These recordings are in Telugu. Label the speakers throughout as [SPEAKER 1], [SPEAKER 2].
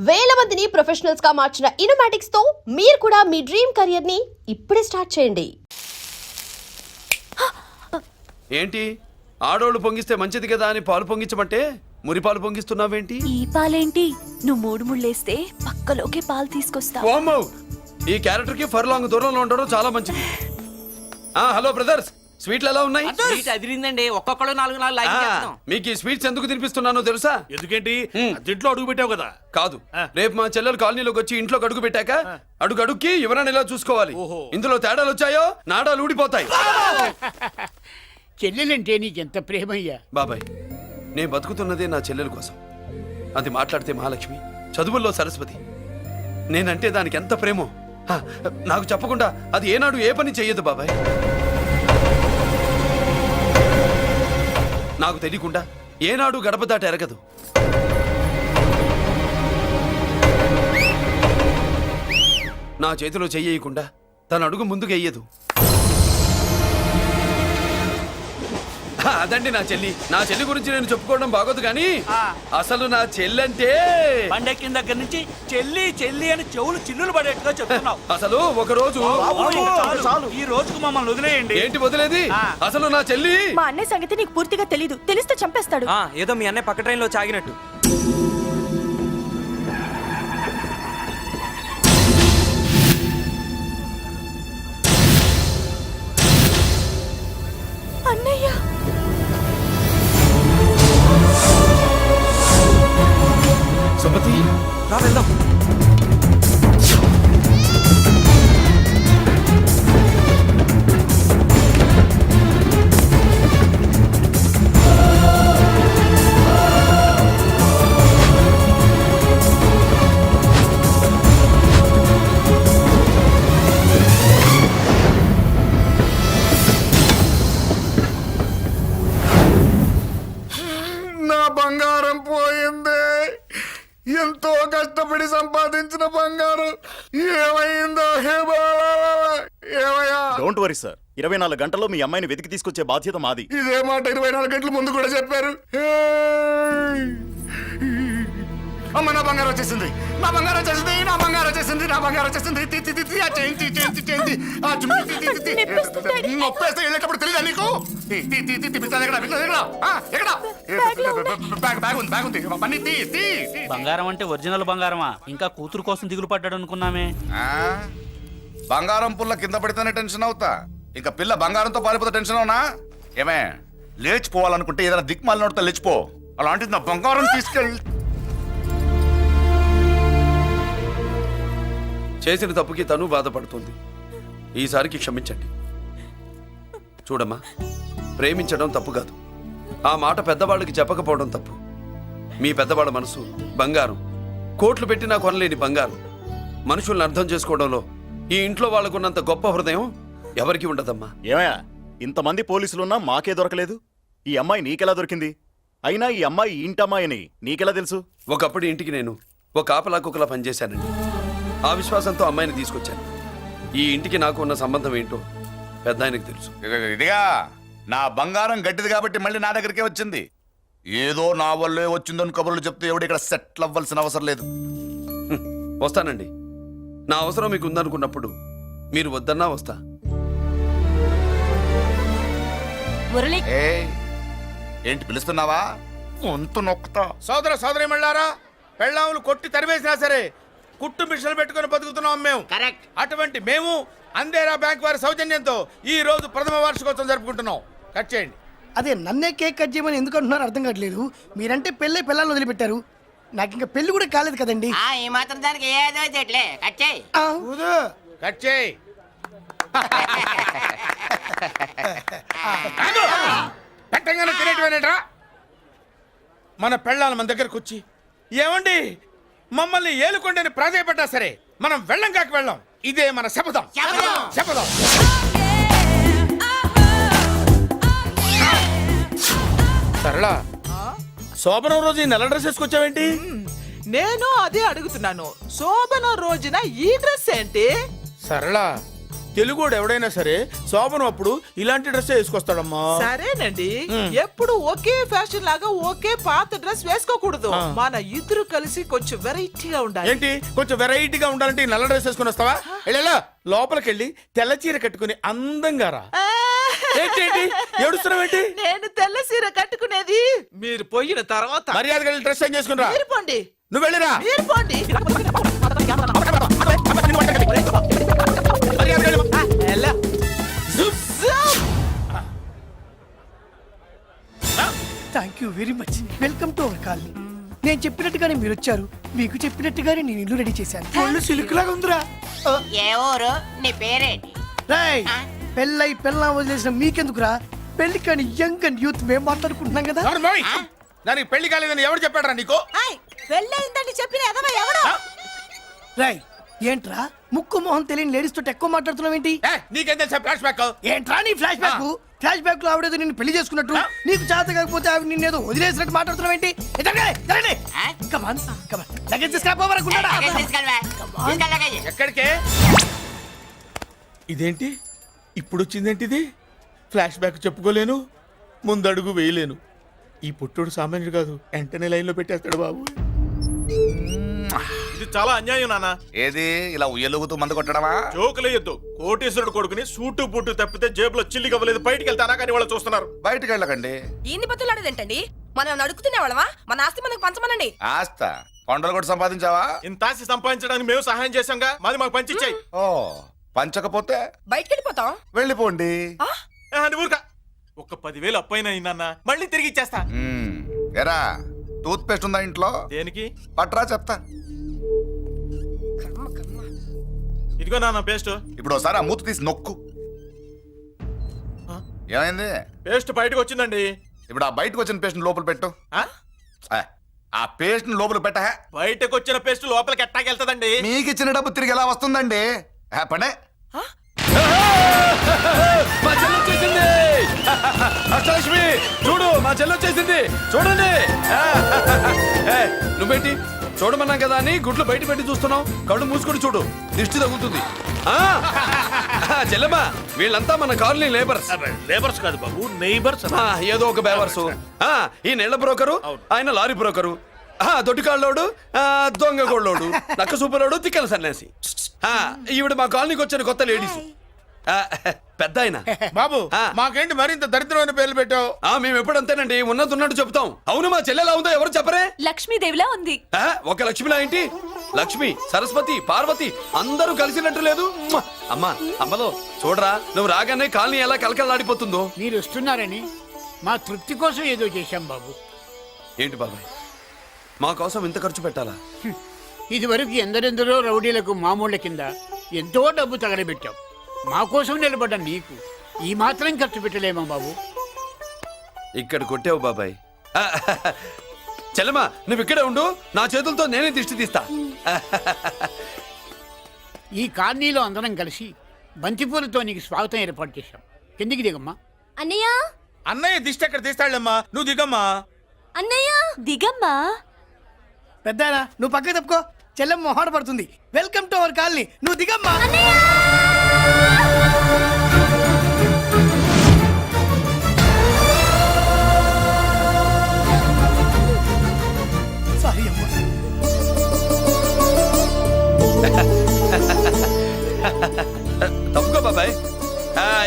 [SPEAKER 1] వేల మందిని ప్రొఫెషనల్స్ గా మార్చిన ఇనోమాటిక్స్ తో మీరు కూడా మీ డ్రీమ్ కెరియర్ ని ఇప్పుడే స్టార్ట్ చేయండి.
[SPEAKER 2] ఏంటి ఆడోళ్ళు పొంగిస్తే మంచిది కదా అని పాలు పొంగించమంటే మురిపాలు పొంగిస్తున్నావేంటి?
[SPEAKER 3] ఈ పాలేంటి? నువ్వు మూడు ముళ్ళేస్తే పక్కలోకే పాలు తీసుకొస్తా.
[SPEAKER 2] ఓమ్మో, ఈ క్యారెక్టర్ కి ఫర్ లాంగ్ దూరంలో ఉండడం చాలా మంచిది. హలో బ్రదర్స్, స్వీట్లు ఎలా ఉన్నాయి?
[SPEAKER 4] అదిరిందండి, ఒక్కొక్కడు 4 లైక్ చేస్తాం.
[SPEAKER 2] మీకు ఈ స్వీట్స్ ఎందుకు తినిపిస్తున్నానో తెలుసా?
[SPEAKER 5] ఎందుకేంటి దీంట్లో అడుగు పెట్టావు కదా.
[SPEAKER 2] కాదు, రేపు మా చెల్లెలు కాలనీలోకి వచ్చి ఇంట్లోకి అడుగు పెట్టాక అడుగుకి ఎవరైనా ఇలా చూసుకోవాలి. ఇందులో తేడాలు వచ్చాయో నాడాలు ఊడిపోతాయి.
[SPEAKER 6] చెల్లెలంటే నీకెంత ప్రేమయ్యా.
[SPEAKER 2] బాబాయ్, నేను బతుకుతున్నదే నా చెల్లెల కోసం. అది మాట్లాడితే మహాలక్ష్మి, చదువుల్లో సరస్వతి. నేనంటే దానికి ఎంత ప్రేమో నాకు చెప్పకుండా అది ఏనాడు ఏ పని చెయ్యదు బాబాయ్. నాకు తెలియకుండా ఏనాడు గడప దాట ఎరగదు. నా చేతిలో చెయ్యకుండా తన అడుగు ముందుకు వెయ్యదు. అదండి నా చెల్లి. నా చెల్లి గురించి నేను చెప్పుకోవడం బాగోదు కానీ అసలు నా చెల్లంటే
[SPEAKER 5] పండెక్కిన దగ్గర నుంచి చెల్లి చెల్లి అని చెవులు చిల్లులు పడేట్టుగా చెప్తున్నావు.
[SPEAKER 2] అసలు ఒక రోజు
[SPEAKER 5] ఈ రోజుకు మమ్మల్ని వదిలేయండి.
[SPEAKER 2] ఏంటి వదిలేది? అసలు నా చెల్లి
[SPEAKER 3] మా అన్నయ్య సంగతి నీకు పూర్తిగా తెలీదు. తెలిస్తే చంపేస్తాడు.
[SPEAKER 4] ఏదో మీ అన్నయ్య పక్క ట్రైన్ లో చాగినట్టు.
[SPEAKER 3] అన్నయ్య
[SPEAKER 2] సుమతి,
[SPEAKER 4] రా వెళ్దాం.
[SPEAKER 7] నా బంగారం పోయింది. ఎంతో కష్టపడి సంపాదించిన బంగారం ఏమైందో? ఏమయ్యా?
[SPEAKER 8] డోంట్ వరీ సార్, 24 గంటల్లో మీ అమ్మాయిని వెతికి తీసుకొచ్చే బాధ్యత మాది.
[SPEAKER 7] ఇదే మాట 24 గంటల ముందు కూడా చెప్పారు. అమ్మ, నా బంగారం వచ్చేసింది. నా బంగారం వచ్చేసింది. నా బంగారం వచ్చేసింది. నా బంగారం వచ్చేసింది. నొప్పేస్తే వెళ్ళేటప్పుడు తెలియదా నీకు?
[SPEAKER 5] బంగారం అంటే ఒరిజినల్ బంగారమా? ఇంకా కూతురు కోసం దిగులు పడ్డాడు అనుకున్నామే.
[SPEAKER 7] బంగారం పుల్ల కింద పడితేనే టెన్షన్ అవుతా, ఇంకా పిల్ల బంగారంతో పారిపోతే టెన్షన్ అవునా? ఏమే, లేచిపోవాలనుకుంటే ఏదైనా దిక్మాలినోడితో లేచిపో. అలాంటిది నా బంగారం తీసుకెళ్ళి.
[SPEAKER 2] చేసిన తప్పుకి తను బాధపడుతుంది. ఈసారికి క్షమించండి. చూడమ్మా, ప్రేమించడం తప్పు కాదు. ఆ మాట పెద్దవాళ్ళకి చెప్పకపోవడం తప్పు. మీ పెద్దవాళ్ళ మనసు బంగారం. కోట్లు పెట్టినా కొనలేని బంగారం. మనుషుల్ని అర్థం చేసుకోవడంలో ఈ ఇంట్లో వాళ్ళకున్నంత గొప్ప హృదయం ఎవరికి ఉండదమ్మా.
[SPEAKER 8] ఏమయ్యా, ఇంతమంది పోలీసులున్నా మాకే దొరకలేదు. ఈ అమ్మాయి నీకెలా దొరికింది? అయినా ఈ అమ్మాయి ఇంటమ్మాయి అని నీకెలా తెలుసు?
[SPEAKER 2] ఒకప్పుడు ఇంటికి నేను ఒక ఆపలా కుక్కలా పనిచేశానండి. ఆ విశ్వాసంతో అమ్మాయిని తీసుకొచ్చాను. ఈ ఇంటికి నాకు ఉన్న సంబంధం ఏంటో పెద్ద ఆయనకు తెలుసు.
[SPEAKER 7] ఇదిగా నా బంగారం గట్టిది కాబట్టి మళ్ళీ నా దగ్గరికే వచ్చింది. ఏదో నా వల్లే వచ్చిందని కబుర్లు చెప్తే ఎవడు ఇక్కడ సెటిల్ అవ్వాల్సిన అవసరం లేదు.
[SPEAKER 2] వస్తానండి. నా అవసరం మీకు ఉందనుకున్నప్పుడు మీరు వద్దన్నా వస్తా.
[SPEAKER 3] మురళి,
[SPEAKER 7] ఏంటి పిలుస్తున్నావా? గొంతు నొక్కుతా.
[SPEAKER 9] సోదర సోదరి మళ్ళారా, పెళ్ళాములు కొట్టి తరివేసినా సరే కుట్టు మిషన్లు పెట్టుకుని బతుకుతున్నాం మేము. కరెక్ట్. అటువంటి మేము అందేరా బ్యాంక్ వారి సౌజన్యంతో ఈ రోజు ప్రథమ వార్షికోత్సవం జరుపుకుంటున్నాం. కట్ చేయండి.
[SPEAKER 6] అదే నన్నే కేక్ కట్ చేయమని ఎందుకు అంటున్నారు అర్థం కావట్లేదు. మీరంటే పెళ్ళై పిల్లల్ని వదిలిపెట్టారు. నాకు ఇంకా పెళ్లి కూడా కాలేదు కదండి.
[SPEAKER 4] ఈ మాత్రం దానికి ఏదో చెట్లే. కట్ చేయి.
[SPEAKER 9] కట్ చేయి. పెట్టంగానే తినేటివేనేట్రా? మన పెళ్ళాలు మన దగ్గరకు వచ్చి ఏమండి మమ్మల్ని ఏలుకొండని ప్రాధాయపడ్డా సరే మనం వెళ్ళం కాక వెళ్ళం. ఇదే మన శపథం. శపథం. సరళ, శోభనం రోజు ఈ నెల డ్రెస్ వేసుకొచ్చావేంటి?
[SPEAKER 10] నేను అదే అడుగుతున్నాను. శోభన రోజున ఈ డ్రెస్ ఏంటి?
[SPEAKER 9] సరళ, తెలుగుడు ఎవడైనా సరే శోభనం అప్పుడు ఇలాంటి డ్రెస్ వేసుకొస్తాడమ్మా.
[SPEAKER 10] సరేనండి ఎప్పుడు ఒకే ఫ్యాషన్ లాగా ఒకే పాత డ్రెస్ వేసుకోకూడదు. మన ఇద్దరు కలిసి కొంచెం వెరైటీగా ఉండాలి.
[SPEAKER 9] ఏంటి కొంచెం వెరైటీగా ఉండాలంటే ఈ నల్ల డ్రెస్ వేసుకుని వస్తావా? వెళ్ళా లోపలికి వెళ్ళి తెల్ల చీర కట్టుకుని అందంగా రా. ఏంటి ఏడుస్తున్నావేంటి?
[SPEAKER 10] నేను తెల్ల సీర కట్టుకునేది మీరు పోయిన తర్వాత.
[SPEAKER 9] మర్యాదగా వెళ్ళి డ్రెస్ చేంజ్ చేసుకుని రా.
[SPEAKER 10] మీరు పోండి,
[SPEAKER 9] నువ్వు వెళ్ళిరా.
[SPEAKER 10] మీరు పోండి.
[SPEAKER 9] మర్యాదగా వెళ్ళు.
[SPEAKER 10] ఎలా?
[SPEAKER 6] Thank you very much. Welcome to our colony. నేను చెప్పినట్టుగానే మీరు వచ్చారు, మీకు చెప్పినట్టుగానే నేను ఇల్లు రెడీ చేశాను. ఒళ్ళు సిల్క్ లాగా ఉందిరా.
[SPEAKER 4] ఏ ఊరు నీ పేరేంటి?
[SPEAKER 6] రేయ్, పెళ్ళై పెళ్ళం వదిలేసిన మీకెందుకురా? పెళ్లి కాని యంగ్ అండ్ యూత్ మేము మాట్లాడుకుంటున్నాం కదా.
[SPEAKER 9] అవును మోయ్. దానికి పెళ్లి కాలేదని ఎవరు చెప్పాడరా నీకు?
[SPEAKER 10] పెళ్ళయిందని చెప్పిన ఎదవ ఎవడు?
[SPEAKER 6] రాయ్, ఏంట్రా ముక్కు మొహం తెలియని లేడీస్ తోటి ఎక్కువ మాట్లాడుతున్నావు ఏంటి?
[SPEAKER 9] నీకేం తెలుసా ఫ్లాష్ బ్యాక్?
[SPEAKER 6] ఏంట్రా నీ ఫ్లాష్ బ్యాక్? ఫ్లాష్ బ్యాక్ లో ఆవిడేదో నిన్ను పెళ్లి చేసుకున్నట్టు, నీకు చేత కాకపోతే ఆవిడ నిన్నేదో వదిలేసినట్టు మాట్లాడుతున్నావు ఏంటి?
[SPEAKER 9] ఎక్కడికే? ఇదేంటి ఇప్పుడు వచ్చిందేంటి? ఇది ఫ్లాష్ బ్యాక్ చెప్పుకోలేను, ముందడుగు వేయలేను. ఈ పుట్టుడు సామాన్యుడు కాదు, వెంటనే లైన్ లో పెట్టేస్తాడు బాబు.
[SPEAKER 8] ఇది చాలా అన్యాయం నాన్న.
[SPEAKER 7] ఏది ఇలా ఉయ్యలుగుతూ మందు కొట్టడమా?
[SPEAKER 8] జోకులేయొద్దు. కోటేశ్వరుడు కొడుకుని సూటు బూటు తప్పితే జేబులో చిల్లి కవ్వలేదు, బయటికి వెళ్తానా కానీ వాళ్ళు చూస్తున్నారు.
[SPEAKER 7] బయటికి వెళ్ళకండి.
[SPEAKER 3] ఈయన్ని బతులాడేదేంటండి? మనం నడుకుతునే వాళ్ళవా? మన ఆస్తి మనకు పంచమనండి.
[SPEAKER 7] ఆస్త కొండలు కూడా సంపాదించావా?
[SPEAKER 8] ఇంత ఆస్తి సంపాదించడానికి మేము సహాయం చేశాంగా, మాది మాకు పంచిచ్చాయి.
[SPEAKER 7] ఓ, పంచకపోతే
[SPEAKER 3] బయటికి వెళ్ళిపోతాం.
[SPEAKER 7] వెళ్ళిపోండి.
[SPEAKER 8] ఊరుకా. ఒక 10,000 అప్పైనా అయిందన్న, మళ్ళీ తిరిగి ఇచ్చేస్తా.
[SPEAKER 7] ఎరా, టూత్ పేస్ట్ ఉందా ఇంట్లో?
[SPEAKER 8] దేనికి?
[SPEAKER 7] పట్రా చెప్తా.
[SPEAKER 8] ఇదిగో నాన్న పేస్ట్.
[SPEAKER 7] ఇప్పుడు ఒకసారి ఆ మూత తీసి నొక్కు. ఏమైంది?
[SPEAKER 8] పేస్ట్ బయటకు వచ్చిందండి.
[SPEAKER 7] ఇప్పుడు ఆ బయటకు వచ్చిన పేస్ట్ లోపల పెట్టు.
[SPEAKER 8] ఆ?
[SPEAKER 7] ఆ పేస్ట్ లోపల పెట్ట.
[SPEAKER 8] బయటకు వచ్చిన పేస్ట్ లోపలికి ఎట్టాకెళ్తదండి?
[SPEAKER 7] మీకు ఇచ్చిన డబ్బు తిరిగి ఎలా వస్తుందండి? పడే.
[SPEAKER 2] మా చెల్లి వచ్చేసింది. అష్టలక్ష్మి చూడు, మా చెల్లి వచ్చేసింది చూడండి. నువ్వేంటి చూడమన్నాం కదా అని గుడ్లు బయట పెట్టి చూస్తున్నావు? కళ్ళు మూసుకొని చూడు, దిష్టి తగులుతుంది. చెల్లెమ్మా, వీళ్ళంతా మన కాలనీ లేబర్స్.
[SPEAKER 5] లేబర్స్ కాదు బాబు, నైబర్స్.
[SPEAKER 2] ఏదో ఒక బేవర్సు. ఈ నెల బ్రోకరు, ఆయన లారీ బ్రోకరు, దొడ్డికాళ్ళోడు, దొంగ గోళ్ళోడు, నక్క సూపరోడు, తిక్కల సన్యాసి. ఈవిడ మా కాలనీకి వచ్చిన కొత్త లేడీస్. పెద్ద ఆయన.
[SPEAKER 9] బాబు మాకేంటి మరింత దరిద్రమైన పేర్లు పెట్టావు?
[SPEAKER 2] మేము ఎప్పుడంతేనండి, ఉన్నది ఉన్నట్టు చెప్తాం. అవును, మా చెల్లెలా ఉందో ఎవరు చెప్పరే?
[SPEAKER 3] లక్ష్మీదేవిలా ఉంది.
[SPEAKER 2] ఒక లక్ష్మిలా ఏంటి? లక్ష్మి, సరస్వతి, పార్వతి అందరూ కలిసినట్టు లేదు. అమ్మా, అమ్మలో చూడరా, నువ్వు రాగానే కాలనీ ఎలా కలకలాడిపోతుందో.
[SPEAKER 11] మీరు వస్తున్నారని మా తృప్తి కోసం ఏదో చేశాం బాబు.
[SPEAKER 2] ఏంటి బాబాయ్, మా కోసం ఇంత ఖర్చు పెట్టాలా?
[SPEAKER 11] ఇదివరకు ఎందరెందరో రౌడీలకు మామూళ్ళ కింద ఎంతో డబ్బు తగలబెట్టాం. మా కోసం నిలబడ్డ నీకు ఈ మాత్రం ఖర్చు పెట్టలేమా బాబు?
[SPEAKER 2] ఇక్కడ కొట్టావు బాబాయ్. చెల్లెమ్మా, నువ్వు ఇక్కడే ఉండు, నా చేతులతో నేనే దిష్టి తీస్తా.
[SPEAKER 11] ఈ కాలనీలో అందరం కలిసి బంతిపూలతో నీకు స్వాగతం ఏర్పాటు చేశాం. కిందికి దిగమ్మా.
[SPEAKER 3] అన్నయ్య,
[SPEAKER 9] అన్నయ్య దిష్టి ఎక్కడ తీస్తాడమ్మా? నువ్వు దిగమ్మా.
[SPEAKER 3] అన్నయ్య దిగమ్మా.
[SPEAKER 6] పెద్దారా, నువ్వు పక్కకి తప్పుకో, చెల్లెమ్మ మొహాట పడుతుంది. వెల్కమ్ టు అవర్ కాలనీ, నువ్వు దిగమ్మా. సారీ అమ్మా.
[SPEAKER 2] తప్పుకో బాబాయ్.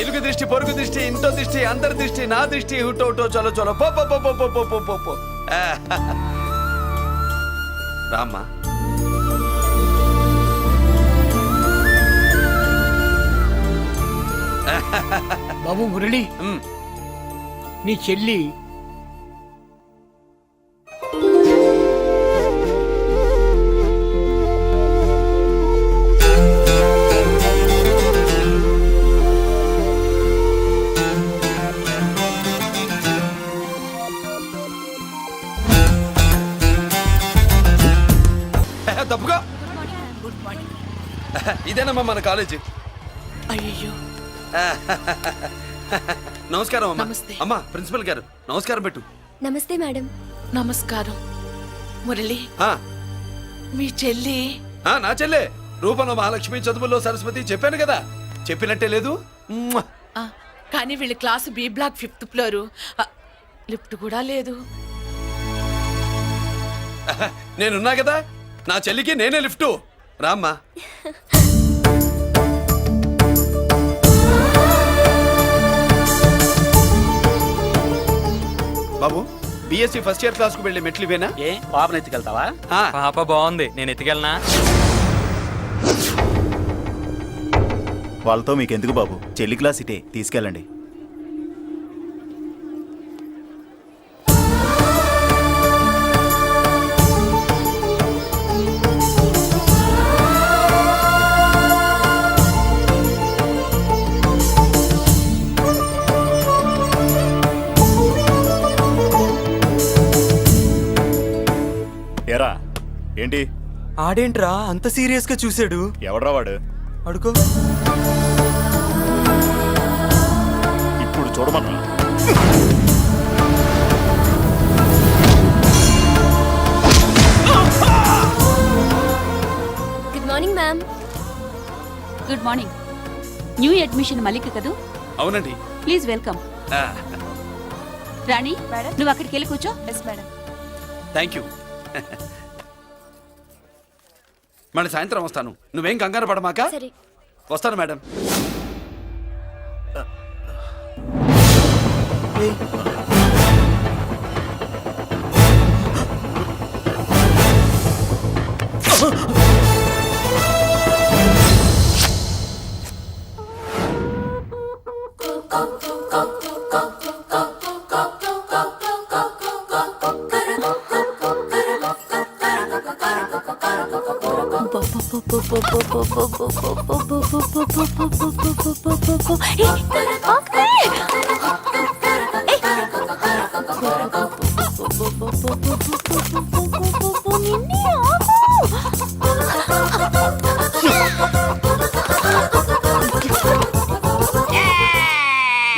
[SPEAKER 2] ఇరుగు దృష్టి, పొరుగు దృష్టి, ఇంటో దృష్టి, అందరి దృష్టి, నా దృష్టి, హుటో హుటో, చలో చలో, పో పో పో పో పో పో పో పో. రామ్మా.
[SPEAKER 11] బాబు మురళి, నీ చెల్లి
[SPEAKER 2] తప్పుగా. ఇదేనమ్మా మన కాలేజీ.
[SPEAKER 3] అయ్యో,
[SPEAKER 2] నమస్కారం అమ్మా.
[SPEAKER 3] నమస్తే.
[SPEAKER 2] అమ్మా, ప్రిన్సిపల్ గారు నమస్కారం పెట్టు.
[SPEAKER 3] నమస్తే మేడం. నమస్కారం. మురళి,
[SPEAKER 2] ఆ,
[SPEAKER 3] మీ చెల్లి
[SPEAKER 2] నా చెల్లె రూపంలో మహాలక్ష్మి, చదువుల్లో సరస్వతి చెప్పాను కదా. చెప్పినట్టే లేదు మ్మ్.
[SPEAKER 10] కానీ వీళ్ళ class B block 5th floor lift కూడా లేదు.
[SPEAKER 2] నేనున్నా కదా నా చెల్లికి నేనే లిఫ్ట్ రామ్మా. బాబు బిఎస్సి ఫస్ట్ ఇయర్ క్లాస్ కు వెళ్ళి మెట్లు ఇవేనా?
[SPEAKER 5] ఏ పాపను ఎత్తుకెళ్తావా?
[SPEAKER 2] ఆ.
[SPEAKER 5] పాప బాగుంది, నేను ఎత్తుకెళ్ళనా?
[SPEAKER 8] వాళ్ళతో మీకెందుకు బాబు, చెల్లి క్లాస్ ఇటే, తీసుకెళ్ళండి. ఏరా ఏంటి?
[SPEAKER 5] ఆడేంట్రా అంత సీరియస్ గా చూసాడు?
[SPEAKER 8] ఎవడ్రా వాడు?
[SPEAKER 5] అడుకో.
[SPEAKER 8] ఇప్పుడు చూడమన్నా.
[SPEAKER 1] Good morning ma'am.
[SPEAKER 3] Good morning. New admission Mallika కదూ?
[SPEAKER 2] అవునండి.
[SPEAKER 3] Please welcome.
[SPEAKER 2] ఆ,
[SPEAKER 3] రాణి, నువ్వు అక్కడికి వెళ్ళి కూర్చో.
[SPEAKER 2] Thank you. మళ్ళీ సాయంత్రం వస్తాను, నువ్వేం కంగారు పడమాక.
[SPEAKER 1] సరే.
[SPEAKER 2] వస్తాను మేడం.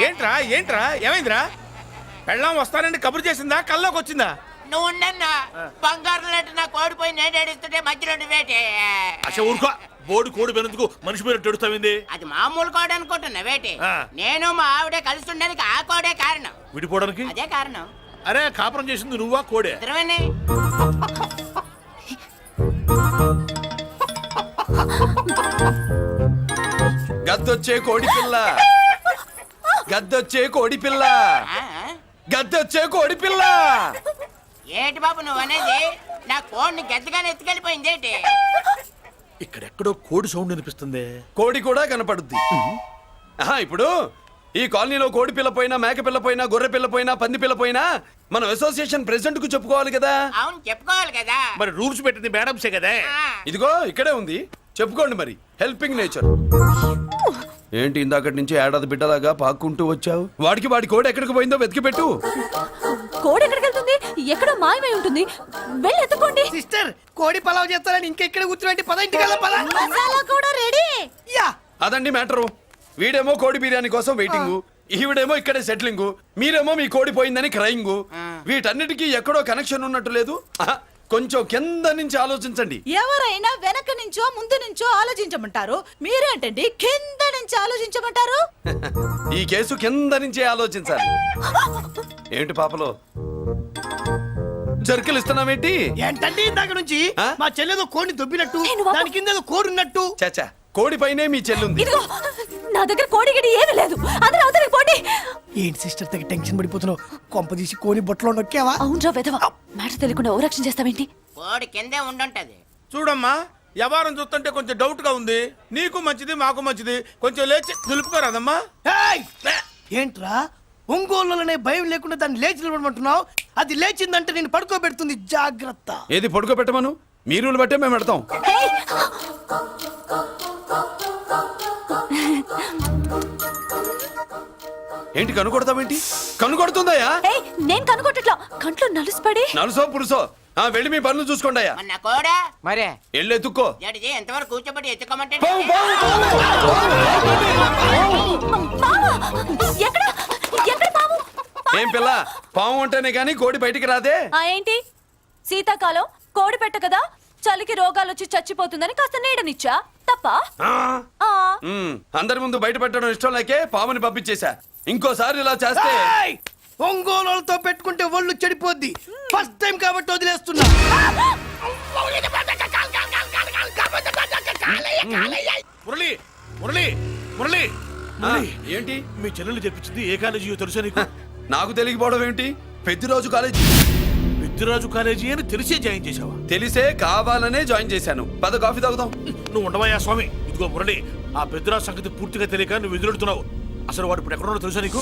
[SPEAKER 9] ఏంట్రా ఏంట్రా ఏమైందిరా? పెళ్ళాం వస్తానండి కబురు చేసిందా, కల్లోకి వచ్చిందా?
[SPEAKER 4] నువ్వు ఉండన్నా బంగారం లాంటి నా కోడిపోయి నేను ఏడుస్తుంటే మధ్యలో నువ్వేటే.
[SPEAKER 5] అసలు ఊరుకో, బోర్డు కోడి పెనందుకు మనిషి మీద తెడుస్తావింది.
[SPEAKER 4] అది మామూలు కోడి అనుకుంటున్నా వేటే.
[SPEAKER 5] ఆ.
[SPEAKER 4] నేను మా ఆవిడే కలిసి ఉండడానికి ఆ కోడే కారణం.
[SPEAKER 5] విడిపోవడానికి?
[SPEAKER 4] అదే కారణం.
[SPEAKER 5] అరే కాపురం చేసింది నువ్వా కోడే?
[SPEAKER 4] ఇద్దరమేనే.
[SPEAKER 2] గద్దొచ్చే కోడి పిల్ల, గద్దొచ్చే కోడి పిల్ల,
[SPEAKER 4] ఆ?
[SPEAKER 2] గద్దొచ్చే కోడి పిల్ల.
[SPEAKER 4] ఏటి బాబు నువ్వు అనేది? నా కోడిని గద్దగానే ఎత్తుకెళ్ళిపోయింది ఏంటి?
[SPEAKER 5] ఇక్కడెక్కడో కోడి సౌండ్ అనిపిస్తుంది.
[SPEAKER 2] కోడి కూడా కనపడుద్ది. ఆహా, ఇప్పుడు ఈ కాలనీలో కోడి పిల్ల పోయినా, మేక పిల్ల పోయినా, గొర్రె పిల్ల పోయినా, పంది పిల్ల పోయినా మనం అసోసియేషన్ ప్రెసిడెంట్ కు చెప్పుకోవాలి కదా.
[SPEAKER 4] అవును చెప్పుకోవాలి కదా.
[SPEAKER 5] మరి రూల్స్ పెట్టింది మేడమ్సే కదా.
[SPEAKER 4] ఆ.
[SPEAKER 2] ఇదిగో ఇక్కడే ఉంది, చెప్పుకోండి మరి. Helping nature. ఏంటి ఇందాకటి నుంచి ఏడాది బిడ్డలాగా పాక్కుంటూ వచ్చావు? వాడికి వాడి కోడి ఎక్కడికి పోయిందో వెతికి పెట్టు.
[SPEAKER 3] కోడి ఎక్కడికి వెళ్తుంది? ఎక్కడో మాయమై ఉంటుంది. వెళ్ళి ఎత్తుకోండి.
[SPEAKER 6] సిస్టర్ కోడి పలావ్ చేస్తారని ఇంకెక్కడ కూర్చోండి. పద ఇంటికి పద.
[SPEAKER 3] మసాలా కూడా రెడీ.
[SPEAKER 6] యా
[SPEAKER 2] అదండి మ్యాటరు. వీడేమో కోడి బిర్యానీ కోసం వెయిటింగ్, ఈవిడేమో ఇక్కడే సెటిలింగ్, మీరేమో మీ కోడి పోయిందని క్రయింగ్. వీటన్నిటికీ ఎక్కడో కనెక్షన్ ఉన్నట్టు లేదు. ఆహా, కొంచెం కింద నుంచి ఆలోచించండి.
[SPEAKER 10] ఎవరైనా వెనక నుంచో ముందు నుంచో ఆలోచించమంటారు, మీరేంటండి కింద నుంచి ఆలోచించమంటారు?
[SPEAKER 2] ఈ కేసు కింద నుంచే ఆలోచించాలి. ఏంటి పాపలో జర్కలు ఇస్తున్నావేంటి?
[SPEAKER 6] ఏంటంటే ఇందాక నుంచి
[SPEAKER 2] ఆ?
[SPEAKER 6] మా చెల్లెదో కోడిని దొబ్బినట్టు,
[SPEAKER 3] నువ్వు
[SPEAKER 6] దాని కింద ఏదో కోడి ఉన్నట్టు.
[SPEAKER 2] చాచా, కోడి పైనే మీ చెల్లుంది.
[SPEAKER 3] ఇదిగో నా దగ్గర కోడి గిడి ఏమీ లేదు. అందరూ అవతలికి పోండి.
[SPEAKER 6] ఏంటి సిస్టర్ తగ్గ టెన్షన్ పడిపోతున్నావు? కొంప తీసి కోని బొట్టలో నొక్కావా?
[SPEAKER 3] అవునరా వెధవ, మ్యాటర్ తెలియకుండా ఓ రక్షణ చేస్తావేంటి?
[SPEAKER 4] కోడి కిందే ఉండుంటది.
[SPEAKER 9] చూడమ్మా, వ్యవహారం చూస్తుంటే కొంచెం డౌట్ గా ఉంది. నీకు మంచిది మాకు మంచిది, కొంచెం లేచి నిలుపుకోరాదమ్మా.
[SPEAKER 6] ఏయ్! ఏంట్రా ఒంగోలులోనే భయం లేకుండా దాన్ని లేచి నిలబడమంటున్నావు? అది లేచిందంటే నేను పడుకోబెడుతుంది, జాగ్రత్త.
[SPEAKER 2] ఏది పడుకోబెట్టమను, మీరు బట్టే మేము పెడతాం. ఏంటి కనుకొడతావేంటి? కనుకొడుతుందయ్యా?
[SPEAKER 3] ఏయ్, నేను కనుగొట్టట్లా, కంట్లో నలుసుపడి.
[SPEAKER 2] నలుసో పురుసో, వెళ్ళి మీ పనులు చూసుకోండి అయ్యా.
[SPEAKER 4] మన కోడా
[SPEAKER 5] మరే
[SPEAKER 2] వెళ్ళి ఎత్తుక్కో.
[SPEAKER 4] జడిజీ ఎంతవరకు కూర్చోబెట్టి ఎత్తుకోమంటే
[SPEAKER 2] పావు, పావు,
[SPEAKER 3] మావా, ఎక్కడ ఎక్కడ పాము?
[SPEAKER 2] ఏం పిల్ల, పాము అంటేనే గాని కోడి బయటికి రాదే.
[SPEAKER 3] ఏంటి శీతాకాలం కోడి పెట్ట కదా, చలికి రోగాలు వచ్చి చచ్చిపోతుందని కాస్త నీడనిచ్చా. తప్ప
[SPEAKER 2] అందరి ముందు బయట పెట్టడం ఇష్టం లేకే పాముని పంపించేశా. ఇంకోసారి ఇలా చేస్తే
[SPEAKER 6] ఏయ్! ఒంగోలులతో పెట్టుకుంటే ఒళ్ళు చెడిపోద్ది. ఫస్ట్ టైం కాబట్టి వదిలేస్తున్నా.
[SPEAKER 9] మురళి మురళి మురళి
[SPEAKER 2] ఆ, ఏంటి
[SPEAKER 9] మీ చెల్లెలు చెప్పించింది ఏ కాలేజీ తెలుసా నీకు?
[SPEAKER 2] నాకు తెలియకపోవడం ఏంటి? పెద్దిరాజు కాలేజీ.
[SPEAKER 9] పెద్దిరాజు కాలేజీ అని తెలిసే జాయిన్ చేసావా?
[SPEAKER 2] తెలిసే కావాలనే జాయిన్ చేశాను. పద కాఫీ తాగుదాం.
[SPEAKER 9] నువ్వు ఉండవయ్యా స్వామి. ఇదిగో మురళి, ఆ పెద్దిరాజు సంగతి పూర్తిగా తెలియక నువ్వు ఎదురెడుతున్నావు. అసలు వాడు ఇప్పుడు ఎక్కడున్నాడో తెలుసా నీకు?